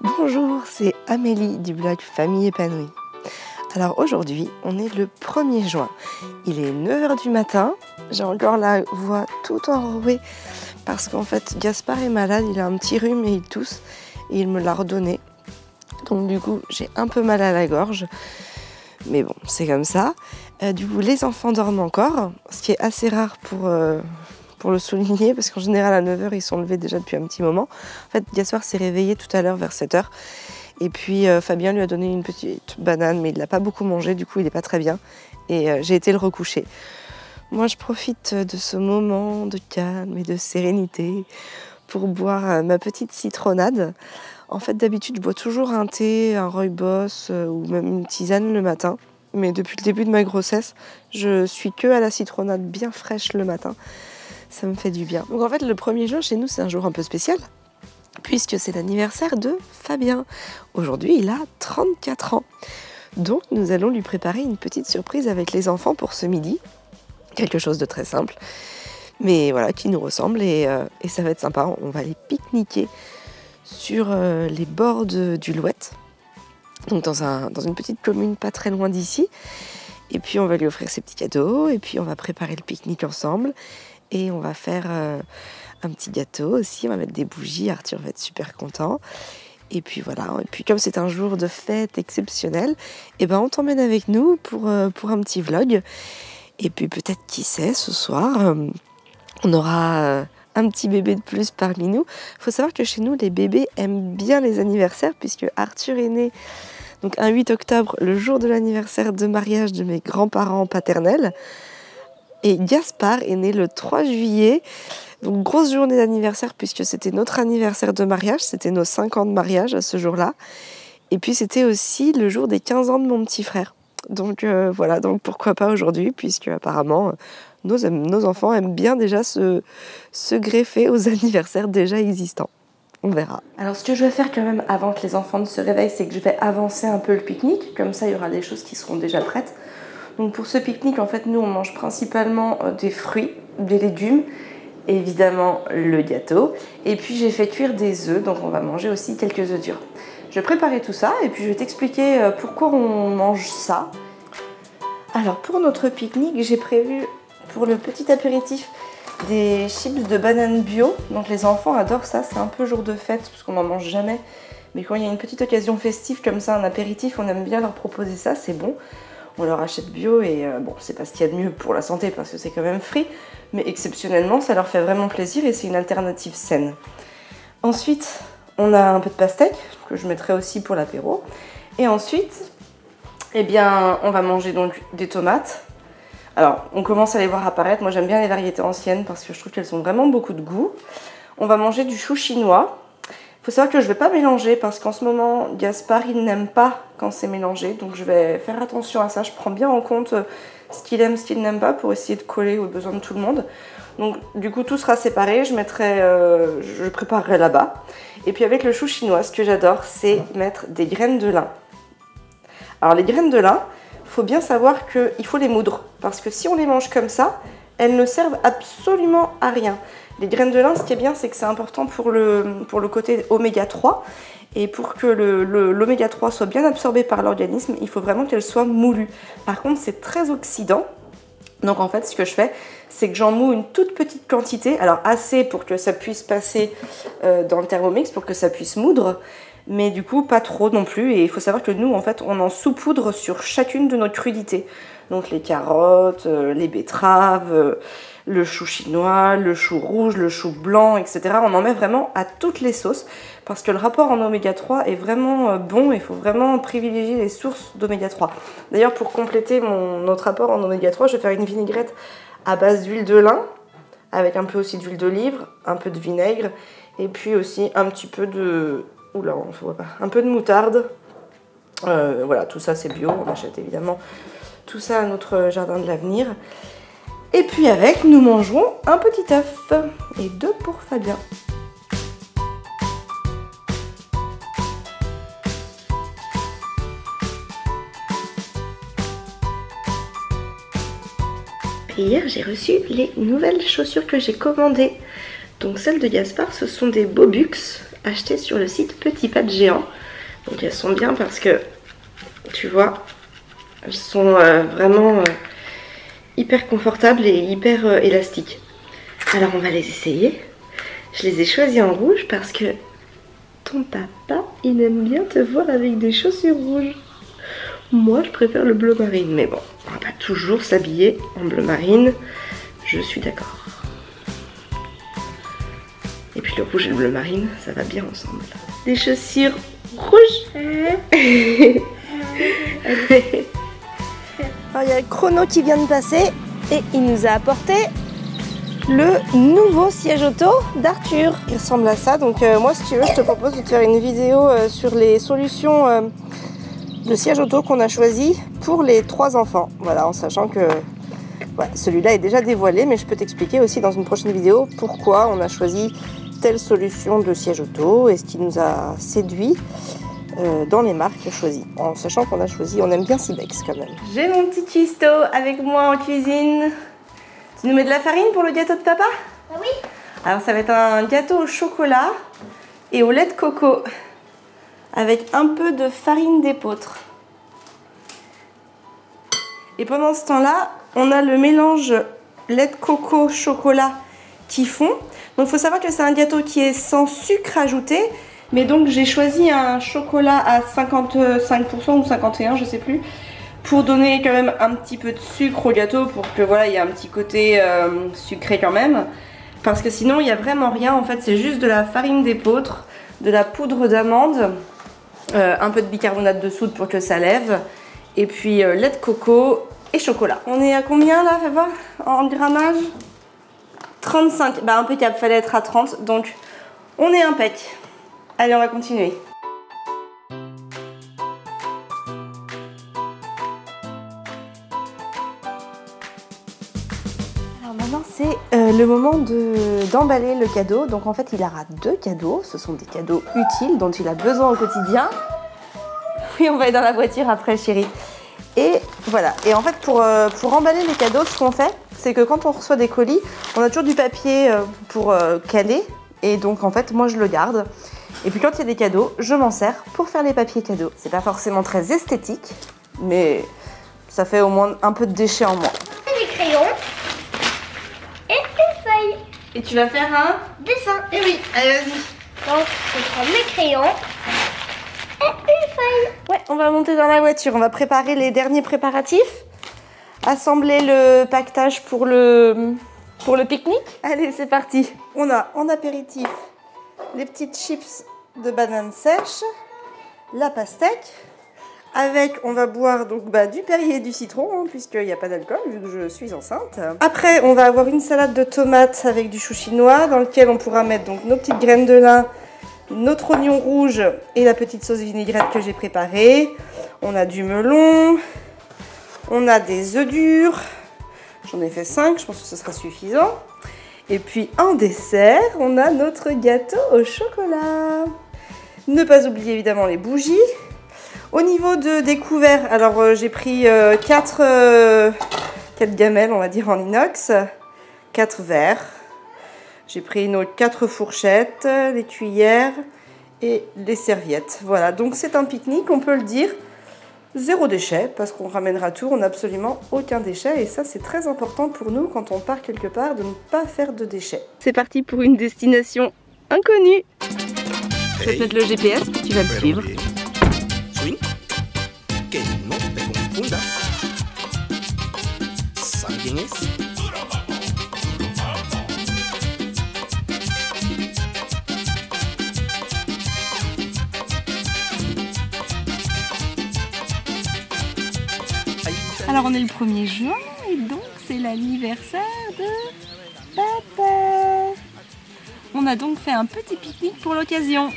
Bonjour, c'est Amélie du blog Famille Épanouie. Alors aujourd'hui, on est le 1er juin. Il est 9 h du matin. J'ai encore la voix tout enrouée parce qu'en fait, Gaspard est malade, il a un petit rhume et il tousse et il me l'a redonné. Donc du coup, j'ai un peu mal à la gorge. Mais bon, c'est comme ça. Du coup, les enfants dorment encore, ce qui est assez rare pour le souligner, parce qu'en général à 9 h ils sont levés déjà depuis un petit moment. En fait, Gaspard s'est réveillé tout à l'heure vers 7 h. Et puis Fabien lui a donné une petite banane, mais il l'a pas beaucoup mangé, du coup il est pas très bien. Et j'ai été le recoucher. Moi je profite de ce moment de calme et de sérénité pour boire ma petite citronnade. En fait d'habitude je bois toujours un thé, un rooibos ou même une tisane le matin. Mais depuis le début de ma grossesse, je suis que à la citronnade bien fraîche le matin. Ça me fait du bien. Donc en fait le 1er juin chez nous c'est un jour un peu spécial, puisque c'est l'anniversaire de Fabien. Aujourd'hui il a 34 ans. Donc nous allons lui préparer une petite surprise avec les enfants pour ce midi. Quelque chose de très simple, mais voilà, qui nous ressemble et ça va être sympa. On va aller pique-niquer sur les bords du Louette, donc dans une petite commune pas très loin d'ici. Et puis on va lui offrir ses petits cadeaux et puis on va préparer le pique-nique ensemble. Et on va faire un petit gâteau aussi, on va mettre des bougies, Arthur va être super content. Et puis voilà, et puis comme c'est un jour de fête exceptionnel, et ben on t'emmène avec nous pour un petit vlog. Et puis peut-être, qui sait, ce soir, on aura un petit bébé de plus parmi nous. Il faut savoir que chez nous, les bébés aiment bien les anniversaires, puisque Arthur est né donc un 8 octobre, le jour de l'anniversaire de mariage de mes grands-parents paternels. Et Gaspard est né le 3 juillet, donc grosse journée d'anniversaire puisque c'était notre anniversaire de mariage, c'était nos 5 ans de mariage à ce jour-là. Et puis c'était aussi le jour des 15 ans de mon petit frère. Donc voilà, donc pourquoi pas aujourd'hui, puisque apparemment nos enfants aiment bien déjà se greffer aux anniversaires déjà existants. On verra. Alors ce que je vais faire quand même avant que les enfants ne se réveillent, c'est que je vais avancer un peu le pique-nique, comme ça il y aura des choses qui seront déjà prêtes. Donc pour ce pique-nique, en fait, nous, on mange principalement des fruits, des légumes, évidemment le gâteau. Et puis j'ai fait cuire des œufs, donc on va manger aussi quelques œufs durs. Je vais préparer tout ça et puis je vais t'expliquer pourquoi on mange ça. Alors pour notre pique-nique, j'ai prévu pour le petit apéritif des chips de banane bio. Donc les enfants adorent ça, c'est un peu jour de fête parce qu'on n'en mange jamais. Mais quand il y a une petite occasion festive comme ça, un apéritif, on aime bien leur proposer ça, c'est bon. On leur achète bio et bon, c'est pas ce qu'il y a de mieux pour la santé parce que c'est quand même free, mais exceptionnellement, ça leur fait vraiment plaisir et c'est une alternative saine. Ensuite, on a un peu de pastèque que je mettrai aussi pour l'apéro. Et ensuite, eh bien, on va manger donc des tomates. Alors, on commence à les voir apparaître. Moi, j'aime bien les variétés anciennes parce que je trouve qu'elles ont vraiment beaucoup de goût. On va manger du chou chinois. Il faut savoir que je ne vais pas mélanger parce qu'en ce moment, Gaspard, il n'aime pas quand c'est mélangé. Donc je vais faire attention à ça. Je prends bien en compte ce qu'il aime, ce qu'il n'aime pas pour essayer de coller aux besoins de tout le monde. Donc du coup, tout sera séparé. Je préparerai là-bas. Et puis avec le chou chinois, ce que j'adore, c'est mettre des graines de lin. Alors les graines de lin, il faut bien savoir qu'il faut les moudre. Parce que si on les mange comme ça, elles ne servent absolument à rien. Les graines de lin, ce qui est bien, c'est que c'est important pour le côté oméga 3. Et pour que l'oméga 3 soit bien absorbé par l'organisme, il faut vraiment qu'elle soit moulue. Par contre, c'est très oxydant. Donc en fait, ce que je fais, c'est que j'en moue une toute petite quantité. Alors assez pour que ça puisse passer dans le Thermomix, pour que ça puisse moudre. Mais du coup, pas trop non plus. Et il faut savoir que nous, en fait, on en saupoudre sur chacune de nos crudités. Donc les carottes, les betteraves, le chou chinois, le chou rouge, le chou blanc, etc. On en met vraiment à toutes les sauces parce que le rapport en oméga 3 est vraiment bon et il faut vraiment privilégier les sources d'oméga 3. D'ailleurs, pour compléter notre rapport en oméga 3, je vais faire une vinaigrette à base d'huile de lin avec un peu aussi d'huile d'olive, un peu de vinaigre et puis aussi un petit peu de... Oula, on ne voit pas. Un peu de moutarde. Voilà, tout ça c'est bio, on achète évidemment tout ça à notre jardin de l'avenir. Et puis avec, nous mangerons un petit œuf et 2 pour Fabien. Et hier, j'ai reçu les nouvelles chaussures que j'ai commandées. Donc celles de Gaspard, ce sont des Bobux achetées sur le site Petit Pas de Géant. Donc elles sont bien parce que, tu vois, elles sont vraiment hyper confortables et hyper élastiques. Alors on va les essayer. Je les ai choisies en rouge parce que ton papa, il aime bien te voir avec des chaussures rouges. Moi, je préfère le bleu marine, mais bon, on va pas toujours s'habiller en bleu marine. Je suis d'accord. Et puis le rouge et le bleu marine, ça va bien ensemble. Des chaussures rouges. Alors, il y a le chrono qui vient de passer et il nous a apporté le nouveau siège auto d'Arthur. Il ressemble à ça, donc moi si tu veux je te propose de te faire une vidéo sur les solutions de siège auto qu'on a choisi pour les 3 enfants. Voilà, en sachant que ouais, celui-là est déjà dévoilé, mais je peux t'expliquer aussi dans une prochaine vidéo pourquoi on a choisi telle solution de siège auto et ce qui nous a séduit dans les marques choisies. En sachant qu'on a choisi, on aime bien Sibex quand même. J'ai mon petit cuistot avec moi en cuisine. Tu nous mets de la farine pour le gâteau de papa? Oui. Alors ça va être un gâteau au chocolat et au lait de coco avec un peu de farine d'épeautre. Et pendant ce temps-là, on a le mélange lait de coco chocolat qui fond. Donc il faut savoir que c'est un gâteau qui est sans sucre ajouté, mais donc j'ai choisi un chocolat à 55% ou 51%, je sais plus, pour donner quand même un petit peu de sucre au gâteau pour que voilà, il y ait un petit côté sucré quand même. Parce que sinon il n'y a vraiment rien, en fait c'est juste de la farine d'épeautre, de la poudre d'amande, un peu de bicarbonate de soude pour que ça lève, et puis lait de coco et chocolat. On est à combien là, fais voir, en grammage? 35, bah impeccable, fallait être à 30, donc on est impec. Allez, on va continuer. Alors maintenant c'est le moment d'emballer le cadeau. Donc en fait il aura 2 cadeaux, ce sont des cadeaux utiles dont il a besoin au quotidien. Oui, on va être dans la voiture après chérie. Et voilà, et en fait pour emballer les cadeaux, ce qu'on fait, c'est que quand on reçoit des colis, on a toujours du papier pour caler, et donc en fait moi je le garde. Et puis quand il y a des cadeaux, je m'en sers pour faire les papiers cadeaux. C'est pas forcément très esthétique, mais ça fait au moins un peu de déchets en moins. Des crayons et une feuille. Et tu vas faire un Dessin. Eh oui, allez vas-y. Donc je prends mes crayons et une feuille. Ouais, on va monter dans la voiture, on va préparer les derniers préparatifs. Assembler le paquetage pour le pique-nique. Allez, c'est parti. On a en apéritif les petites chips de bananes sèches, la pastèque. Avec, on va boire donc du Perrier et du citron, hein, puisqu'il n'y a pas d'alcool, vu que je suis enceinte. Après, on va avoir une salade de tomates avec du chou chinois, dans lequel on pourra mettre donc nos petites graines de lin, notre oignon rouge et la petite sauce vinaigrette que j'ai préparée. On a du melon, on a des œufs durs, j'en ai fait 5, je pense que ce sera suffisant. Et puis en dessert, on a notre gâteau au chocolat. Ne pas oublier évidemment les bougies. Au niveau des couverts, alors j'ai pris 4 gamelles, on va dire, en inox, 4 verres. J'ai pris nos 4 fourchettes, les cuillères et les serviettes. Voilà, donc c'est un pique-nique, on peut le dire. 0 déchet, parce qu'on ramènera tout, on n'a absolument aucun déchet. Et ça, c'est très important pour nous, quand on part quelque part, de ne pas faire de déchets. C'est parti pour une destination inconnue. Je vais te mettre le GPS, puis tu vas le suivre. Alors on est le 1er juin et donc c'est l'anniversaire de papa. On a donc fait un petit pique-nique pour l'occasion.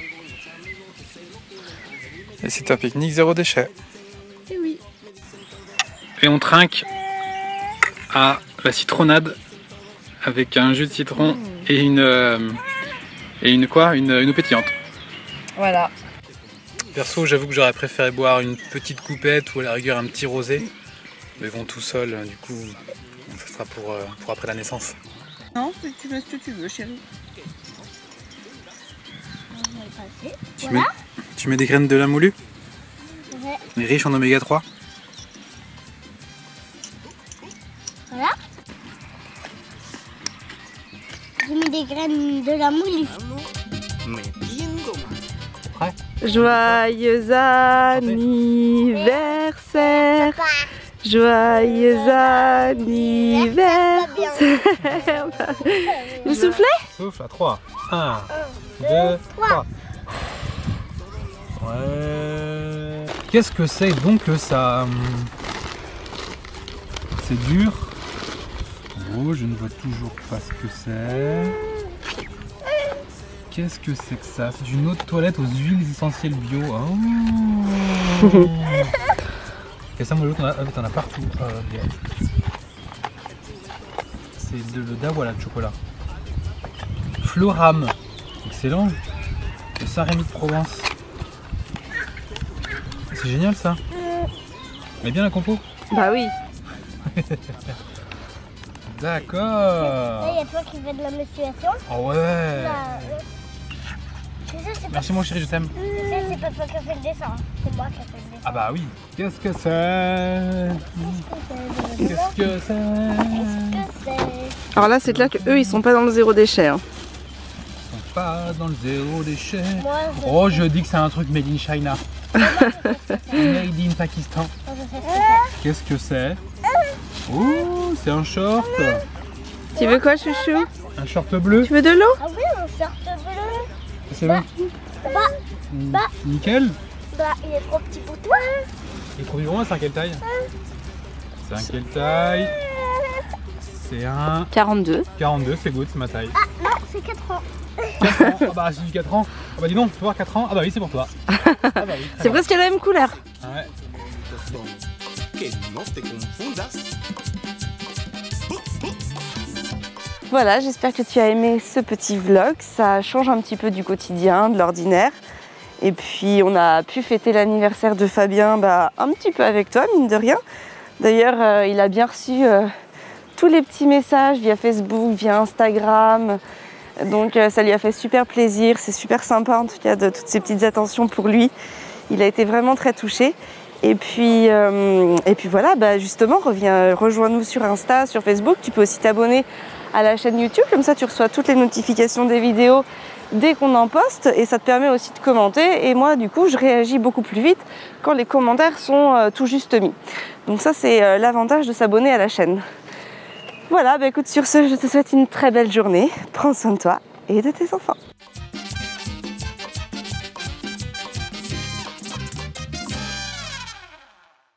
Et c'est un pique-nique 0 déchet. Et oui. Et on trinque à la citronnade avec un jus de citron et une eau pétillante. Voilà. Perso, j'avoue que j'aurais préféré boire une petite coupette ou à la rigueur un petit rosé. Mais bon, tout seul, du coup, ça sera pour après la naissance. Non, tu veux ce que tu veux, chérie. Tu mets des graines de lin moulu? Ouais. Mais riche en oméga 3. Voilà. J'ai mis des graines de la moulu. Prêt? Joyeux anniversaire, joyeux anniversaire. Vous soufflez? Souffle à 3. 1, 2, 3. Ouais. Qu'est-ce que c'est donc que ça? C'est dur. Oh, je ne vois toujours pas ce que c'est. Qu'est-ce que c'est que ça? C'est une eau de toilette aux huiles essentielles bio. Oh. Et ça, moi, t'en as partout. C'est le Dawala de chocolat. Floram. Excellent. De Saint-Rémy de Provence. C'est génial ça. Elle est bien la compo? Bah oui. D'accord. Là, il y a toi qui fais de la musculation. Oh ouais. Là, Merci mon chéri, je t'aime. ça, c'est pas toi qui as fait le dessin. C'est moi qui ai fait le dessin. Ah bah oui. Qu'est-ce que c'est? Qu'est-ce que c'est? Alors là, c'est clair qu'eux, ils sont pas dans le zéro déchet. Hein. Ils sont pas dans le zéro déchet. Moi, Oh, je dis que c'est un truc made in China. Made in Pakistan. Qu'est-ce que c'est? Oh, c'est un short. Tu veux quoi, chouchou? Un short bleu. Tu veux de l'eau? Ah oui, mon short bleu. C'est bon. Bah. Nickel. Bah, il est trop petit pour toi. Et pour du c'est un quelle taille? C'est un quelle taille? C'est un 42. 42, c'est good, c'est ma taille. Ah non, c'est 4 ans. 4 ans. Ah bah, si j'ai 4 ans. Ah bah dis donc, tu vois 4 ans. Ah bah oui, c'est pour toi. Ah bah oui. C'est presque la même couleur. Ouais. Voilà, j'espère que tu as aimé ce petit vlog. Ça change un petit peu du quotidien, de l'ordinaire. Et puis on a pu fêter l'anniversaire de Fabien un petit peu avec toi, mine de rien. D'ailleurs, il a bien reçu tous les petits messages via Facebook, via Instagram. Donc ça lui a fait super plaisir. C'est super sympa en tout cas de toutes ces petites attentions pour lui. Il a été vraiment très touché. Et puis voilà, justement, rejoins-nous sur Insta, sur Facebook. Tu peux aussi t'abonner à la chaîne YouTube, comme ça tu reçois toutes les notifications des vidéos dès qu'on en poste et ça te permet aussi de commenter et moi du coup je réagis beaucoup plus vite quand les commentaires sont tout juste mis. Donc ça c'est l'avantage de s'abonner à la chaîne. Voilà, écoute, sur ce je te souhaite une très belle journée, prends soin de toi et de tes enfants.